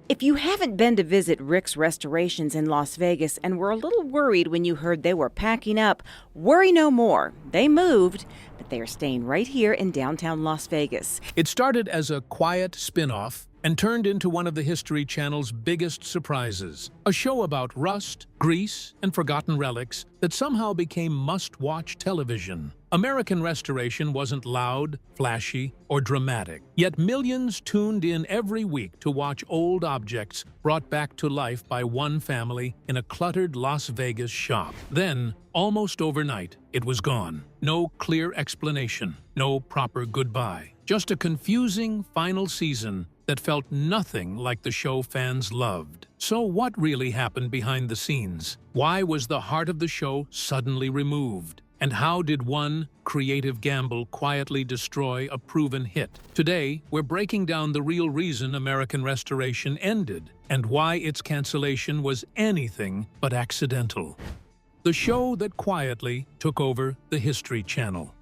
If you haven't been to visit Rick's Restorations in Las Vegas and were a little worried when you heard they were packing up, worry no more. They moved, but they are staying right here in downtown Las Vegas. It started as a quiet spin-off and turned into one of the History Channel's biggest surprises. A show about rust, grease, and forgotten relics that somehow became must-watch television. American Restoration wasn't loud, flashy, or dramatic, yet millions tuned in every week to watch old objects brought back to life by one family in a cluttered Las Vegas shop. Then, almost overnight, it was gone. No clear explanation, no proper goodbye. Just a confusing final season that felt nothing like the show fans loved. So what really happened behind the scenes? Why was the heart of the show suddenly removed? And how did one creative gamble quietly destroy a proven hit? Today, we're breaking down the real reason American Restoration ended and why its cancellation was anything but accidental. The show that quietly took over the History Channel.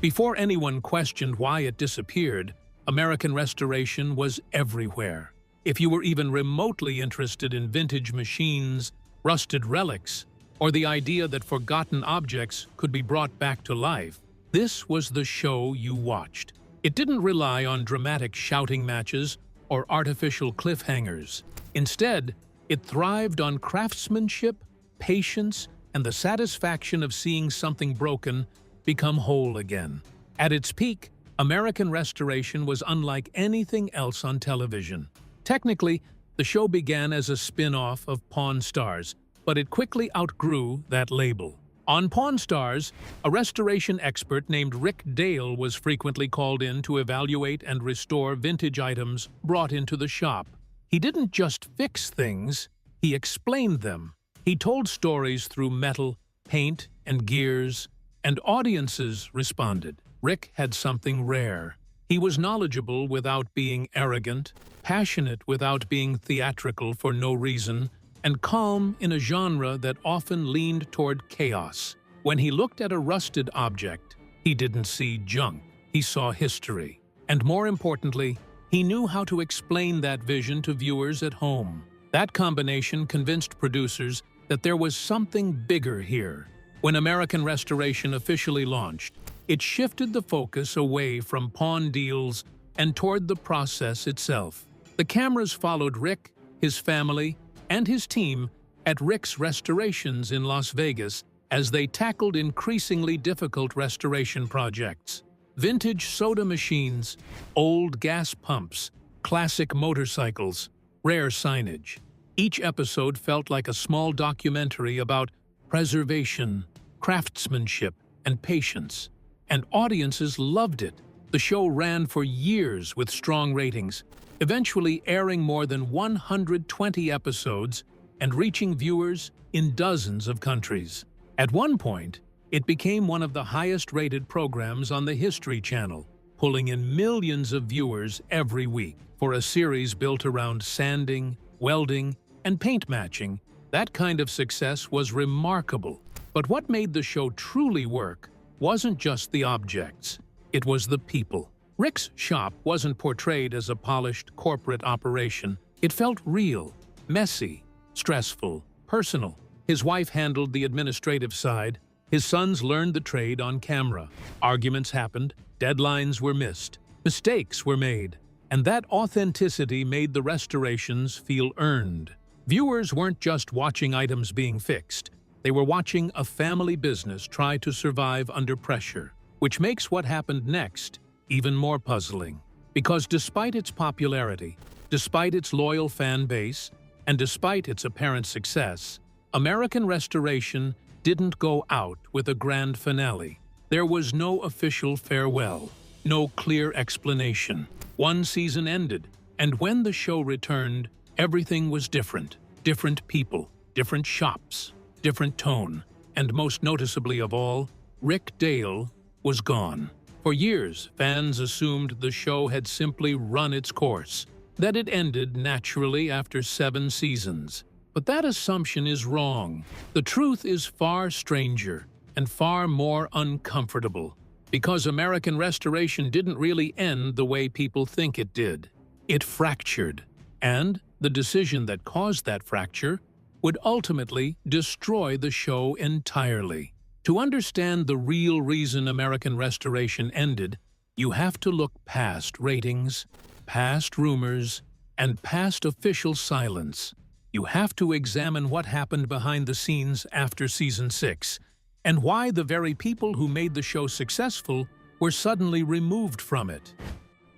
Before anyone questioned why it disappeared, American Restoration was everywhere. If you were even remotely interested in vintage machines, rusted relics, or the idea that forgotten objects could be brought back to life, this was the show you watched. It didn't rely on dramatic shouting matches or artificial cliffhangers. Instead, it thrived on craftsmanship, patience, and the satisfaction of seeing something broken become whole again. At its peak, American Restoration was unlike anything else on television. Technically, the show began as a spin-off of Pawn Stars, but it quickly outgrew that label. On Pawn Stars, a restoration expert named Rick Dale was frequently called in to evaluate and restore vintage items brought into the shop. He didn't just fix things, he explained them. He told stories through metal, paint, and gears, and audiences responded. Rick had something rare. He was knowledgeable without being arrogant, passionate without being theatrical for no reason, and calm in a genre that often leaned toward chaos. When he looked at a rusted object, he didn't see junk, he saw history. And more importantly, he knew how to explain that vision to viewers at home. That combination convinced producers that there was something bigger here. When American Restoration officially launched, it shifted the focus away from pawn deals and toward the process itself. The cameras followed Rick, his family, and his team at Rick's Restorations in Las Vegas as they tackled increasingly difficult restoration projects. Vintage soda machines, old gas pumps, classic motorcycles, rare signage. Each episode felt like a small documentary about preservation, craftsmanship, and patience. And audiences loved it. The show ran for years with strong ratings, eventually airing more than 120 episodes and reaching viewers in dozens of countries. At one point, it became one of the highest-rated programs on the History Channel, pulling in millions of viewers every week. For a series built around sanding, welding, and paint matching, that kind of success was remarkable. But what made the show truly work wasn't just the objects, it was the people. Rick's shop wasn't portrayed as a polished corporate operation. It felt real, messy, stressful, personal. His wife handled the administrative side. His sons learned the trade on camera. Arguments happened, deadlines were missed, mistakes were made, and that authenticity made the restorations feel earned. Viewers weren't just watching items being fixed. They were watching a family business try to survive under pressure, which makes what happened next even more puzzling. Because despite its popularity, despite its loyal fan base, and despite its apparent success, American Restoration didn't go out with a grand finale. There was no official farewell, no clear explanation. One season ended, and when the show returned, everything was different. Different people, different shops, different tone, and most noticeably of all, Rick Dale was gone. For years, fans assumed the show had simply run its course, that it ended naturally after 7 seasons. But that assumption is wrong. The truth is far stranger and far more uncomfortable, because American Restoration didn't really end the way people think it did. It fractured. And, the decision that caused that fracture, would ultimately destroy the show entirely. To understand the real reason American Restoration ended, you have to look past ratings, past rumors, and past official silence. You have to examine what happened behind the scenes after Season 6, and why the very people who made the show successful were suddenly removed from it.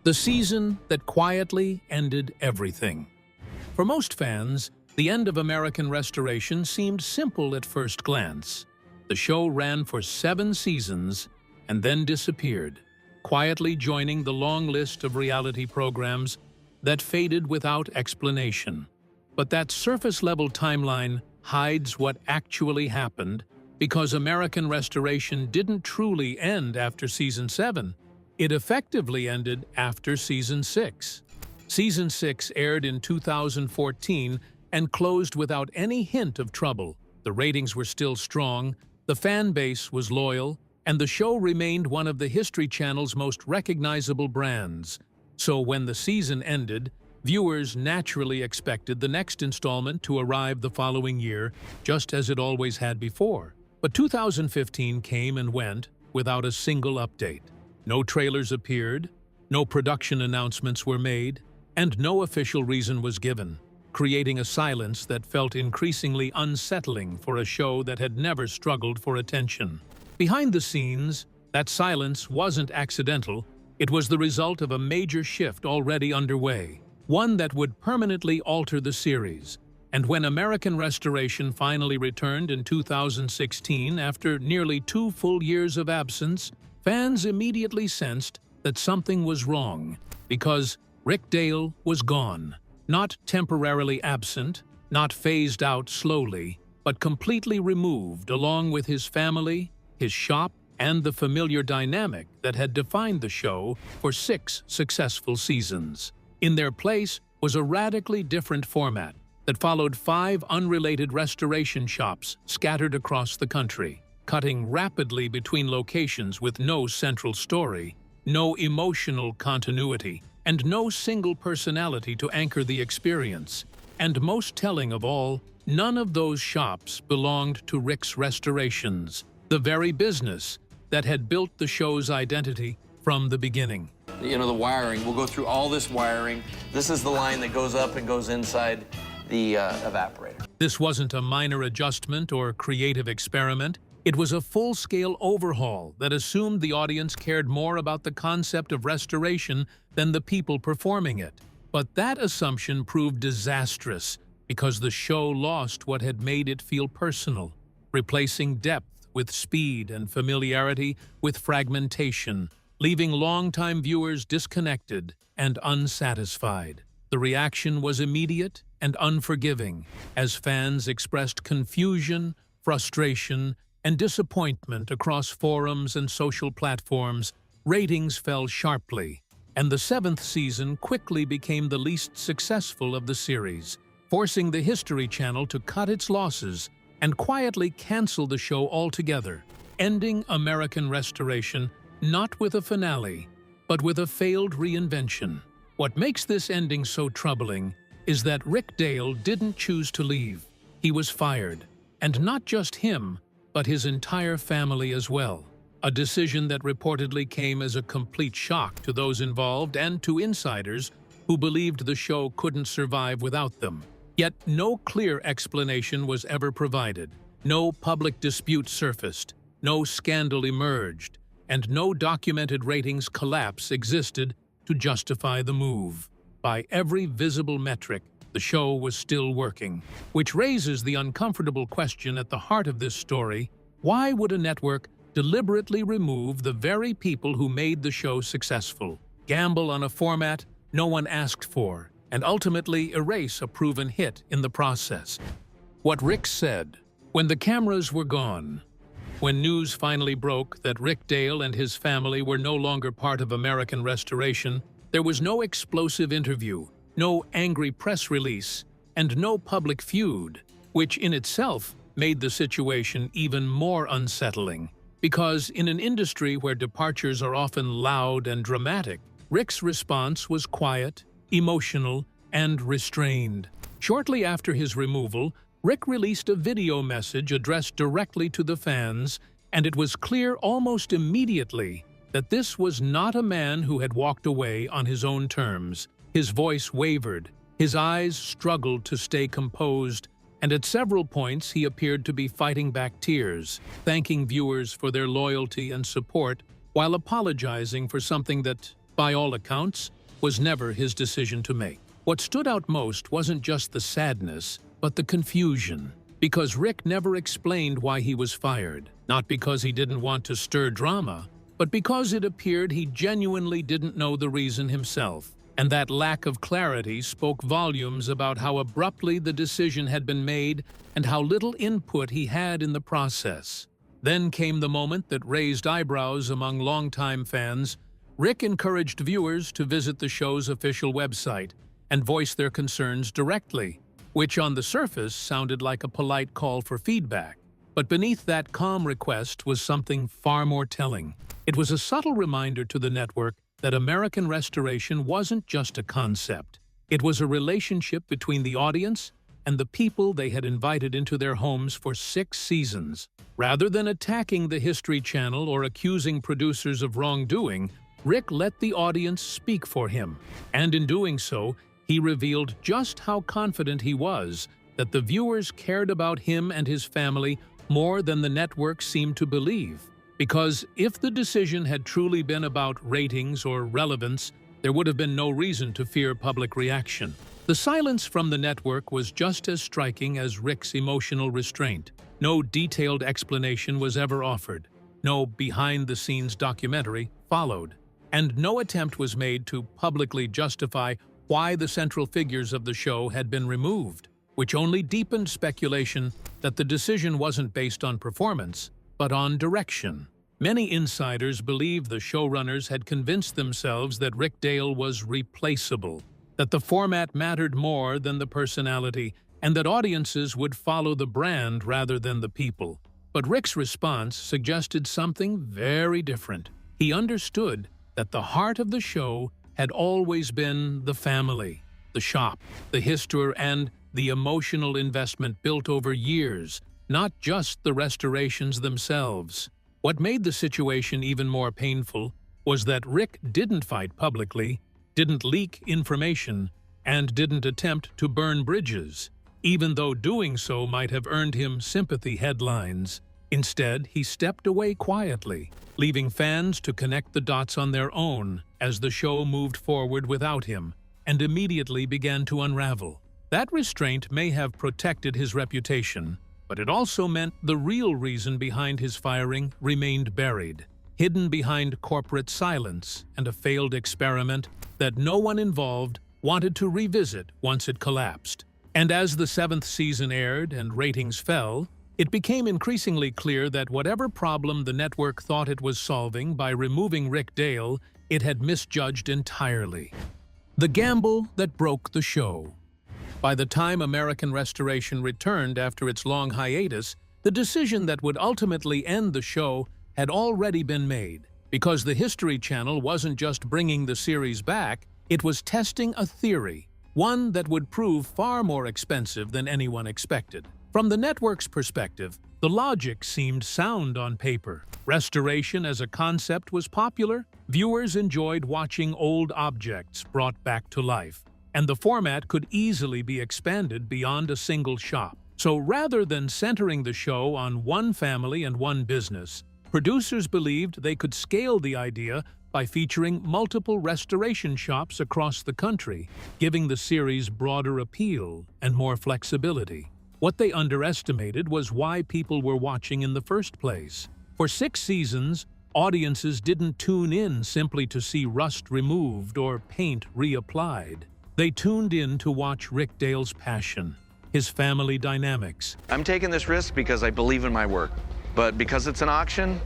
The season that quietly ended everything. For most fans, the end of American Restoration seemed simple at first glance. The show ran for 7 seasons and then disappeared, quietly joining the long list of reality programs that faded without explanation. But that surface-level timeline hides what actually happened, because American Restoration didn't truly end after Season 7. It effectively ended after Season 6. Season 6 aired in 2014 and closed without any hint of trouble. The ratings were still strong, the fan base was loyal, and the show remained one of the History Channel's most recognizable brands. So when the season ended, viewers naturally expected the next installment to arrive the following year, just as it always had before. But 2015 came and went without a single update. No trailers appeared, no production announcements were made, and no official reason was given, creating a silence that felt increasingly unsettling for a show that had never struggled for attention. Behind the scenes, that silence wasn't accidental. It was the result of a major shift already underway, one that would permanently alter the series. And when American Restoration finally returned in 2016 after nearly 2 full years of absence, fans immediately sensed that something was wrong, because Rick Dale was gone. Not temporarily absent, not phased out slowly, but completely removed along with his family, his shop, and the familiar dynamic that had defined the show for 6 successful seasons. In their place was a radically different format that followed 5 unrelated restoration shops scattered across the country, cutting rapidly between locations with no central story, no emotional continuity, and no single personality to anchor the experience. And most telling of all, none of those shops belonged to Rick's Restorations, the very business that had built the show's identity from the beginning. You know, the wiring, we'll go through all this wiring. This is the line that goes up and goes inside the evaporator. This wasn't a minor adjustment or creative experiment. It was a full-scale overhaul that assumed the audience cared more about the concept of restoration than the people performing it. But that assumption proved disastrous because the show lost what had made it feel personal, replacing depth with speed and familiarity with fragmentation, leaving longtime viewers disconnected and unsatisfied. The reaction was immediate and unforgiving, as fans expressed confusion, frustration, and disappointment across forums and social platforms. Ratings fell sharply, and the 7th season quickly became the least successful of the series, forcing the History Channel to cut its losses and quietly cancel the show altogether, ending American Restoration not with a finale, but with a failed reinvention. What makes this ending so troubling is that Rick Dale didn't choose to leave. He was fired, and not just him, but his entire family as well. A decision that reportedly came as a complete shock to those involved and to insiders who believed the show couldn't survive without them. Yet no clear explanation was ever provided. No public dispute surfaced, no scandal emerged, and no documented ratings collapse existed to justify the move. By every visible metric, the show was still working, which raises the uncomfortable question at the heart of this story: why would a network deliberately remove the very people who made the show successful, gamble on a format no one asked for, and ultimately erase a proven hit in the process? What Rick said, when the cameras were gone, when news finally broke that Rick Dale and his family were no longer part of American Restoration, there was no explosive interview, no angry press release, and no public feud, which in itself made the situation even more unsettling. Because in an industry where departures are often loud and dramatic, Rick's response was quiet, emotional, and restrained. Shortly after his removal, Rick released a video message addressed directly to the fans, and it was clear almost immediately that this was not a man who had walked away on his own terms. His voice wavered, his eyes struggled to stay composed, and at several points he appeared to be fighting back tears, thanking viewers for their loyalty and support, while apologizing for something that, by all accounts, was never his decision to make. What stood out most wasn't just the sadness, but the confusion, because Rick never explained why he was fired, not because he didn't want to stir drama, but because it appeared he genuinely didn't know the reason himself. And that lack of clarity spoke volumes about how abruptly the decision had been made and how little input he had in the process. Then came the moment that raised eyebrows among longtime fans. Rick encouraged viewers to visit the show's official website and voice their concerns directly, which on the surface sounded like a polite call for feedback. But beneath that calm request was something far more telling. It was a subtle reminder to the network that American Restoration wasn't just a concept. It was a relationship between the audience and the people they had invited into their homes for 6 seasons. Rather than attacking the History Channel or accusing producers of wrongdoing, Rick let the audience speak for him. And in doing so, he revealed just how confident he was that the viewers cared about him and his family more than the network seemed to believe. Because if the decision had truly been about ratings or relevance, there would have been no reason to fear public reaction. The silence from the network was just as striking as Rick's emotional restraint. No detailed explanation was ever offered. No behind-the-scenes documentary followed. And no attempt was made to publicly justify why the central figures of the show had been removed, which only deepened speculation that the decision wasn't based on performance, but on direction. Many insiders believed the showrunners had convinced themselves that Rick Dale was replaceable, that the format mattered more than the personality, and that audiences would follow the brand rather than the people. But Rick's response suggested something very different. He understood that the heart of the show had always been the family, the shop, the history, and the emotional investment built over years, not just the restorations themselves. What made the situation even more painful was that Rick didn't fight publicly, didn't leak information, and didn't attempt to burn bridges, even though doing so might have earned him sympathy headlines. Instead, he stepped away quietly, leaving fans to connect the dots on their own as the show moved forward without him, and immediately began to unravel. That restraint may have protected his reputation, but it also meant the real reason behind his firing remained buried, hidden behind corporate silence and a failed experiment that no one involved wanted to revisit once it collapsed. And as the 7th season aired and ratings fell, it became increasingly clear that whatever problem the network thought it was solving by removing Rick Dale, it had misjudged entirely. The gamble that broke the show. By the time American Restoration returned after its long hiatus, the decision that would ultimately end the show had already been made. Because the History Channel wasn't just bringing the series back, it was testing a theory, one that would prove far more expensive than anyone expected. From the network's perspective, the logic seemed sound on paper. Restoration as a concept was popular, viewers enjoyed watching old objects brought back to life, and the format could easily be expanded beyond a single shop. So rather than centering the show on one family and one business, producers believed they could scale the idea by featuring multiple restoration shops across the country, giving the series broader appeal and more flexibility. What they underestimated was why people were watching in the first place. For 6 seasons, audiences didn't tune in simply to see rust removed or paint reapplied. They tuned in to watch Rick Dale's passion, his family dynamics. I'm taking this risk because I believe in my work, but because it's an auction,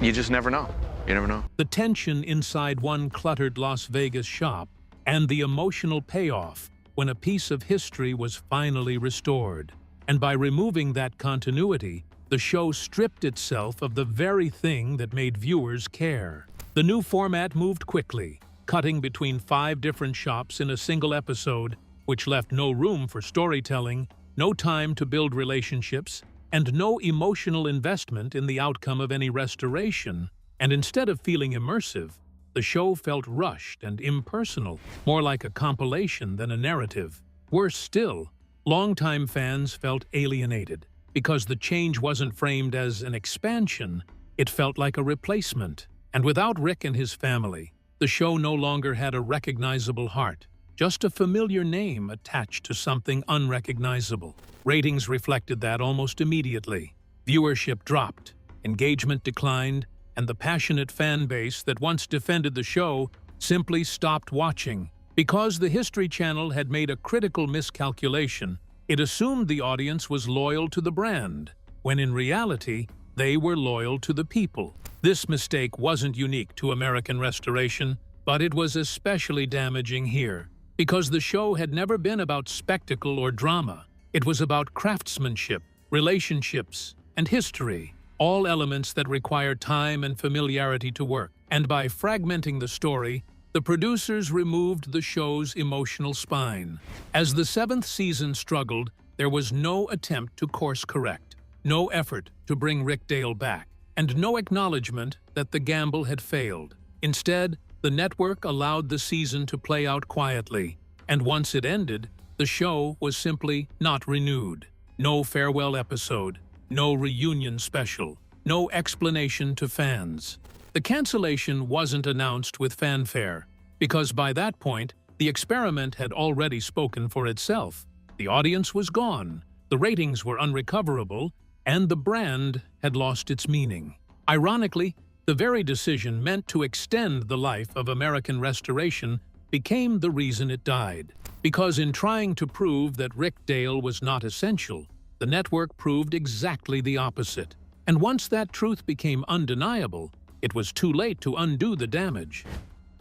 you just never know. You never know. The tension inside one cluttered Las Vegas shop, and the emotional payoff when a piece of history was finally restored. And by removing that continuity, the show stripped itself of the very thing that made viewers care. The new format moved quickly, cutting between 5 different shops in a single episode, which left no room for storytelling, no time to build relationships, and no emotional investment in the outcome of any restoration. And instead of feeling immersive, the show felt rushed and impersonal, more like a compilation than a narrative. Worse still, longtime fans felt alienated, because the change wasn't framed as an expansion, it felt like a replacement. And without Rick and his family, the show no longer had a recognizable heart, just a familiar name attached to something unrecognizable. Ratings reflected that almost immediately. Viewership dropped, engagement declined, and the passionate fan base that once defended the show simply stopped watching. Because the History Channel had made a critical miscalculation, it assumed the audience was loyal to the brand, when in reality, they were loyal to the people. This mistake wasn't unique to American Restoration, but it was especially damaging here, because the show had never been about spectacle or drama. It was about craftsmanship, relationships, and history, all elements that require time and familiarity to work. And by fragmenting the story, the producers removed the show's emotional spine. As the 7th season struggled, there was no attempt to course-correct, no effort to bring Rick Dale back, and no acknowledgement that the gamble had failed. Instead, the network allowed the season to play out quietly, and once it ended, the show was simply not renewed. No farewell episode, no reunion special, no explanation to fans. The cancellation wasn't announced with fanfare, because by that point, the experiment had already spoken for itself. The audience was gone, the ratings were unrecoverable, and the brand had lost its meaning. Ironically, the very decision meant to extend the life of American Restoration became the reason it died. Because in trying to prove that Rick Dale was not essential, the network proved exactly the opposite. And once that truth became undeniable, it was too late to undo the damage.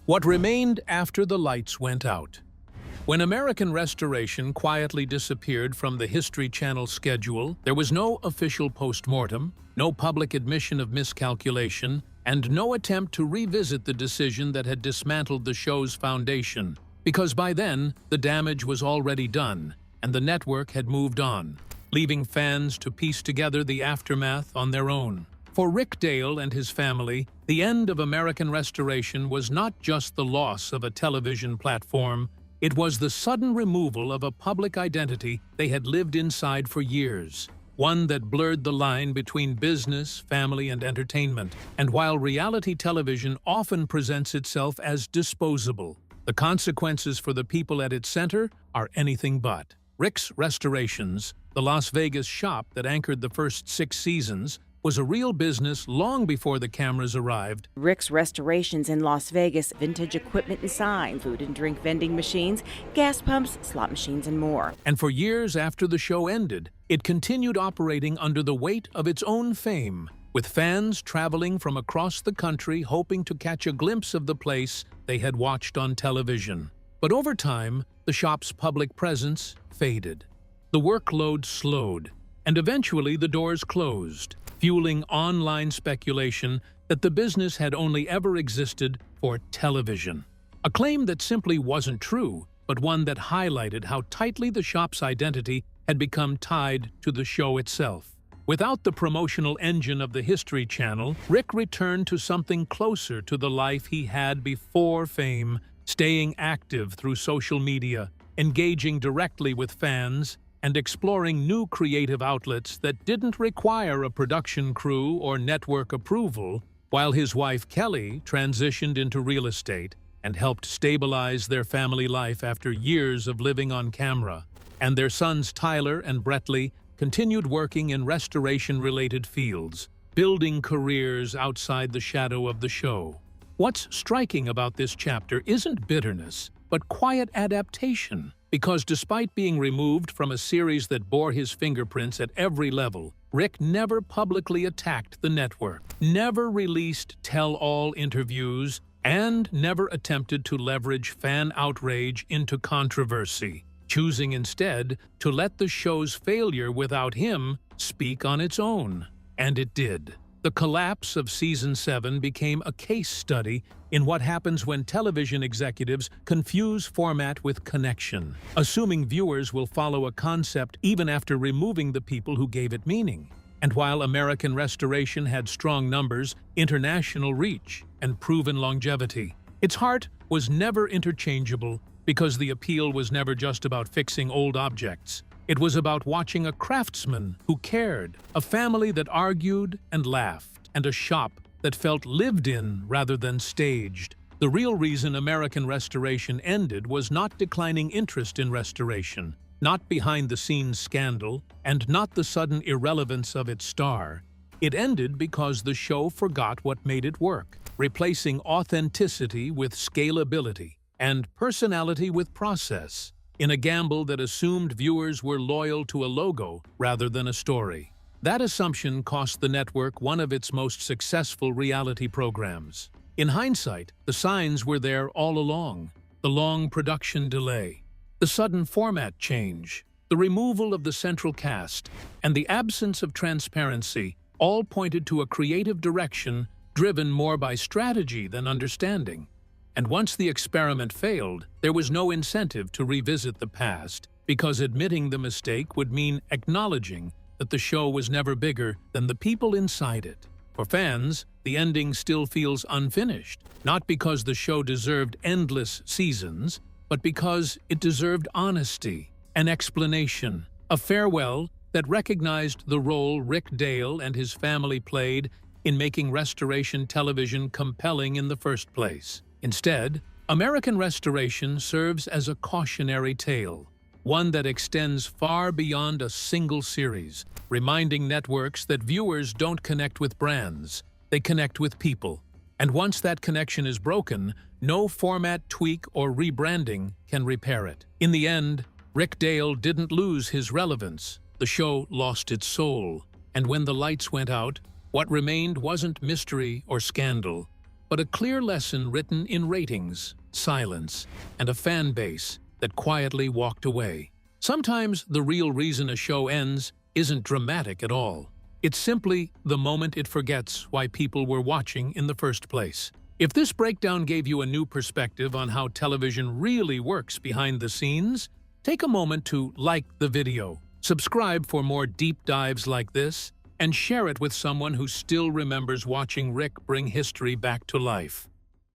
What remained after the lights went out? When American Restoration quietly disappeared from the History Channel schedule, there was no official post-mortem, no public admission of miscalculation, and no attempt to revisit the decision that had dismantled the show's foundation. Because by then, the damage was already done, and the network had moved on, leaving fans to piece together the aftermath on their own. For Rick Dale and his family, the end of American Restoration was not just the loss of a television platform, it was the sudden removal of a public identity they had lived inside for years, one that blurred the line between business, family, and entertainment. And while reality television often presents itself as disposable, the consequences for the people at its center are anything but. Rick's Restorations, the Las Vegas shop that anchored the first 6 seasons, was a real business long before the cameras arrived. Rick's Restorations in Las Vegas, vintage equipment and sign, food and drink vending machines, gas pumps, slot machines, and more. And for years after the show ended, it continued operating under the weight of its own fame, with fans traveling from across the country hoping to catch a glimpse of the place they had watched on television. But over time, the shop's public presence faded. The workload slowed, and eventually the doors closed, fueling online speculation that the business had only ever existed for television. A claim that simply wasn't true, but one that highlighted how tightly the shop's identity had become tied to the show itself. Without the promotional engine of the History Channel, Rick returned to something closer to the life he had before fame, staying active through social media, engaging directly with fans, and exploring new creative outlets that didn't require a production crew or network approval, while his wife Kelly transitioned into real estate and helped stabilize their family life after years of living on camera, and their sons Tyler and Brettley continued working in restoration-related fields, building careers outside the shadow of the show. What's striking about this chapter isn't bitterness, but quiet adaptation. Because despite being removed from a series that bore his fingerprints at every level, Rick never publicly attacked the network, never released tell-all interviews, and never attempted to leverage fan outrage into controversy, choosing instead to let the show's failure without him speak on its own. And it did. The collapse of Season 7 became a case study in what happens when television executives confuse format with connection, assuming viewers will follow a concept even after removing the people who gave it meaning. And while American Restoration had strong numbers, international reach, and proven longevity, its heart was never interchangeable because the appeal was never just about fixing old objects. It was about watching a craftsman who cared, a family that argued and laughed, and a shop that felt lived in rather than staged. The real reason American Restoration ended was not declining interest in restoration, not behind-the-scenes scandal, and not the sudden irrelevance of its star. It ended because the show forgot what made it work, replacing authenticity with scalability and personality with process, in a gamble that assumed viewers were loyal to a logo rather than a story. That assumption cost the network one of its most successful reality programs. In hindsight, the signs were there all along: the long production delay, the sudden format change, the removal of the central cast, and the absence of transparency all pointed to a creative direction driven more by strategy than understanding. And once the experiment failed, there was no incentive to revisit the past, because admitting the mistake would mean acknowledging that the show was never bigger than the people inside it. For fans, the ending still feels unfinished, not because the show deserved endless seasons, but because it deserved honesty, an explanation, a farewell that recognized the role Rick Dale and his family played in making restoration television compelling in the first place. Instead, American Restoration serves as a cautionary tale, one that extends far beyond a single series, reminding networks that viewers don't connect with brands, they connect with people. And once that connection is broken, no format tweak or rebranding can repair it. In the end, Rick Dale didn't lose his relevance. The show lost its soul. And when the lights went out, what remained wasn't mystery or scandal, but a clear lesson written in ratings, silence, and a fan base that quietly walked away. Sometimes the real reason a show ends isn't dramatic at all. It's simply the moment it forgets why people were watching in the first place. If this breakdown gave you a new perspective on how television really works behind the scenes, take a moment to like the video, subscribe for more deep dives like this, and share it with someone who still remembers watching Rick bring history back to life.